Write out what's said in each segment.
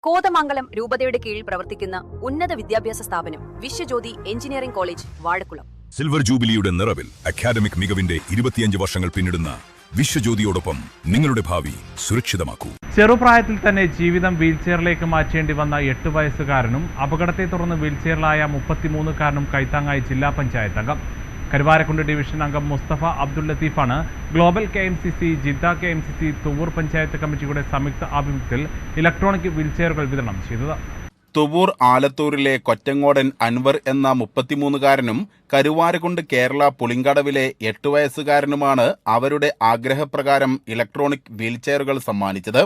കോതമംഗലം രൂപതയുടെ കീഴിൽ പ്രവർത്തിക്കുന്ന ഉന്നത വിദ്യാഭ്യാസ സ്ഥാപനം Vishwajyothi engineering college Vazhakkulam. Silver ജൂബിലിയുടെ നിറവിൽ അക്കാദമിക് മികവിന്റെ 25 വർഷങ്ങൾ പിന്നിടുന്ന വിശ്വജ്യോതിയോടൊപ്പം നിങ്ങളുടെ ഭാവി സുരക്ഷിതമാക്കൂ. ചെറുപ്രായത്തിൽ തന്നെ ജീവിതം വീൽചെയറിലേക്ക് മാറ്റേണ്ടി വന്ന 8 വയസ്സുകാരനും അപകടത്തെ തുടർന്ന് വീൽചെയറിലായ 33കാരനും കൈത്താങ്ങായി ജില്ലാ പഞ്ചായത്ത് അംഗം. കരുവാരക്കുണ്ട് ഡിവിഷൻ അംഗം മുസ്തഫ അബ്ദുൽ ലത്തീഫാണ് global KMCC, Jeddah KMCC, Thuvvur panchayat കമ്മിറ്റിയുടെ സംയുക്ത ആഭിമുഖ്യത്തിൽ ഇലക്ട്രോണിക് വീൽചെയറുകൾ വിതരണം ചെയ്തത്. തുവൂർ ആലത്തൂരിലെ കൊറ്റങ്ങോടൻ അൻവർ എന്ന 33കാരനും കരുവാരക്കുണ്ട് കേരള പുളിങ്കടവിലെ 8 വയസ്സുകാരനുമാണ് അവരുടെ ആഗ്രഹപ്രകാരം ഇലക്ട്രോണിക് വീൽചെയറുകൾ സമ്മാനിച്ചത്.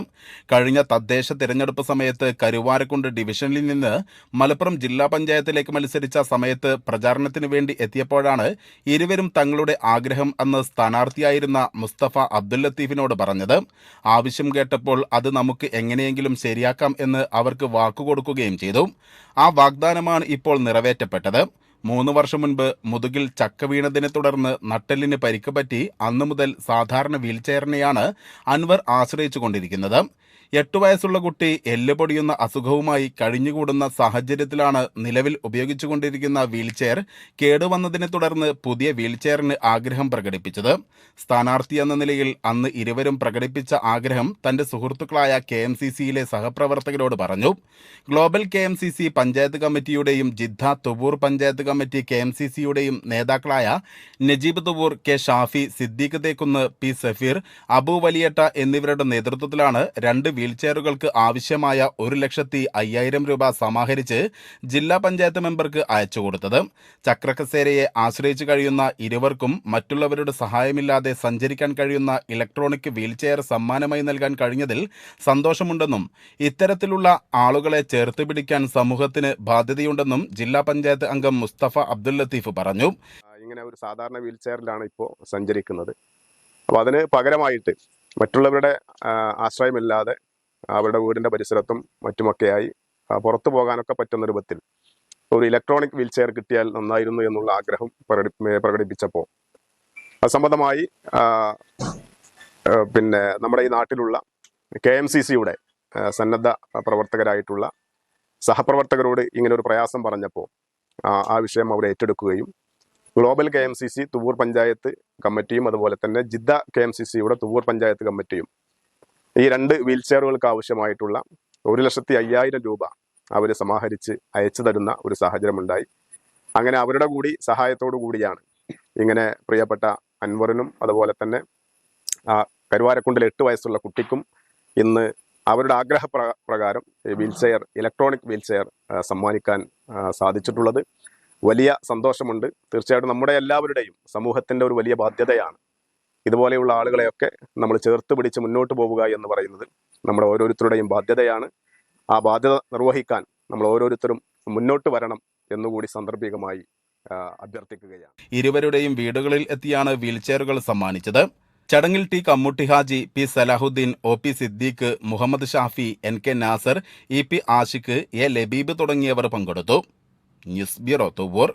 കഴിഞ്ഞ തദ്ദേശ തിരഞ്ഞെടുപ്പ് സമയത്ത് കരുവാരക്കുണ്ട് ഡിവിഷനിൽ നിന്ന് മലപ്പുറം ജില്ലാ പഞ്ചായത്തിലേക്ക് മത്സരിച്ച സമയത്ത് പ്രചാരണത്തിന് വേണ്ടി എത്തിയപ്പോഴാണ് ഇരുവരും തങ്ങളുടെ ആഗ്രഹം അന്ന് സ്ഥാനാർത്ഥിയായിരുന്ന മുസ്തഫ അബ്ദുൽ ലത്തീഫിനോട് പറഞ്ഞത്. ആവശ്യം കേട്ടപ്പോൾ അത് നമുക്ക് എങ്ങനെയെങ്കിലും ശരിയാക്കാം എന്ന് അവർക്ക് വാക്കുകൊടുക്കുകയും ചെയ്തു. ആ വാഗ്ദാനമാണ് ഇപ്പോൾ നിറവേറ്റപ്പെട്ടത്. 3 വർഷം മുൻപ് മുതുകിൽ ചക്ക വീണതിനെ തുടർന്ന് നട്ടെല്ലിന് പരിക്ക് പറ്റി അന്നു മുതൽ സാധാരണ വീൽചെയറിനെയാണ് അൻവർ ആശ്രയിച്ചു കൊണ്ടിരിക്കുന്നത്. 8 വയസ്സുള്ള കുട്ടി എല്ല് പൊടിയുന്ന അസുഖവുമായി കഴിഞ്ഞുകൂടുന്ന സാഹചര്യത്തിലാണ് നിലവിൽ ഉപയോഗിച്ചുകൊണ്ടിരിക്കുന്ന വീൽചെയർ കേടുവന്നതിനെ തുടർന്ന് പുതിയ വീൽചെയറിന് ആഗ്രഹം പ്രകടിപ്പിച്ചത്. സ്ഥാനാർത്ഥി എന്ന നിലയിൽ അന്ന് ഇരുവരും പ്രകടിപ്പിച്ച ആഗ്രഹം തന്റെ സുഹൃത്തുക്കളായ KMCCയിലെ സഹപ്രവർത്തകരോട് പറഞ്ഞു. ഗ്ലോബൽ KMCC പഞ്ചായത്ത് കമ്മിറ്റിയുടെയും ജിദ്ദ തുവൂർ പഞ്ചായത്ത് കമ്മിറ്റി KMCCയുടെയും നേതാക്കളായ നജീബ് തുവൂർ, K ഷാഫി, സിദ്ദീഖ് തേക്കുന്ന്, P സഫീർ, അബു വലിയട്ട എന്നിവരുടെ നേതൃത്വത്തിലാണ് 2 വീൽചെയറുകൾക്ക് ആവശ്യമായ 1,05,000 രൂപ സമാഹരിച്ച് ജില്ലാ പഞ്ചായത്ത് മെമ്പർക്ക് അയച്ചു കൊടുത്തത്. ചക്രക്കസേരയെ ആശ്രയിച്ചു കഴിയുന്ന ഇരുവർക്കും മറ്റുള്ളവരുടെ സഹായമില്ലാതെ സഞ്ചരിക്കാൻ കഴിയുന്ന ഇലക്ട്രോണിക് വീൽചെയർ സമ്മാനമായി നൽകാൻ കഴിഞ്ഞതിൽ സന്തോഷമുണ്ടെന്നും ഇത്തരത്തിലുള്ള ആളുകളെ ചേർത്ത് പിടിക്കാൻ സമൂഹത്തിന് ബാധ്യതയുണ്ടെന്നും ജില്ലാ പഞ്ചായത്ത് അംഗം മുസ്തഫ അബ്ദുൽ ലത്തീഫ് പറഞ്ഞു. ഇങ്ങനെ ഒരു സാധാരണ വീൽചെയറിലാണ് ഇപ്പോൾ സഞ്ചരിക്കുന്നത്. അപ്പോൾ അതിന് പകരമായിട്ട് മറ്റുള്ളവരുടെ ആശ്രയമില്ലാതെ അവരുടെ വീടിൻ്റെ പരിസരത്തും മറ്റുമൊക്കെയായി പുറത്തു പോകാനൊക്കെ പറ്റുന്ന രൂപത്തിൽ ഒരു ഇലക്ട്രോണിക് വീൽചെയർ കിട്ടിയാൽ നന്നായിരുന്നു എന്നുള്ള ആഗ്രഹം പ്രകടിപ്പിച്ചപ്പോൾ അത് സംബന്ധമായി നമ്മുടെ ഈ നാട്ടിലുള്ള KMCCയുടെ സന്നദ്ധ പ്രവർത്തകരായിട്ടുള്ള സഹപ്രവർത്തകരോട് ഇങ്ങനെ ഒരു പ്രയാസം പറഞ്ഞപ്പോൾ ആ വിഷയം അവർ ഏറ്റെടുക്കുകയും ഗ്ലോബൽ KMCC തുവൂർ പഞ്ചായത്ത് കമ്മിറ്റിയും അതുപോലെ തന്നെ ജിദ്ദ KMCCയുടെ തുവൂർ പഞ്ചായത്ത് കമ്മിറ്റിയും ഈ 2 വീൽചെയറുകൾക്ക് ആവശ്യമായിട്ടുള്ള 1,05,000 രൂപ അവർ സമാഹരിച്ച് അയച്ചു തരുന്ന ഒരു സാഹചര്യമുണ്ടായി. അങ്ങനെ അവരുടെ കൂടി സഹായത്തോടു കൂടിയാണ് ഇങ്ങനെ പ്രിയപ്പെട്ട അൻവറിനും അതുപോലെ തന്നെ കരുവാരക്കുണ്ടിൽ 8 വയസ്സുള്ള കുട്ടിക്കും ഇന്ന് അവരുടെ ആഗ്രഹ പ്രകാരം വീൽചെയർ, ഇലക്ട്രോണിക് വീൽചെയർ സമ്മാനിക്കാൻ സാധിച്ചിട്ടുള്ളത്. വലിയ സന്തോഷമുണ്ട്. തീർച്ചയായിട്ടും നമ്മുടെ എല്ലാവരുടെയും സമൂഹത്തിൻ്റെ ഒരു വലിയ ബാധ്യതയാണ് ഇതുപോലെയുള്ള ആളുകളെയൊക്കെ നമ്മൾ ചേർത്ത് പിടിച്ച് മുന്നോട്ട് പോവുക എന്ന് പറയുന്നത് നമ്മുടെ ഓരോരുത്തരുടെയും ബാധ്യതയാണ്. ആ ബാധ്യത നിർവഹിക്കാൻ നമ്മൾ ഓരോരുത്തരും മുന്നോട്ട് വരണം എന്നുകൂടി സാന്ദർഭികമായി അഭ്യർത്ഥിക്കുകയാണ്. ഇരുവരുടെയും വീടുകളിൽ എത്തിയാണ് വീൽചെയറുകൾ സമ്മാനിച്ചത്. ചടങ്ങിൽ T Kammutty Haji, P Salahuddin, OP Siddique, Muhammad Shafi, NK Nasar, EP Ashiq, A Labeeb തുടങ്ങിയവർ പങ്കെടുത്തു. News bureau Thuvur.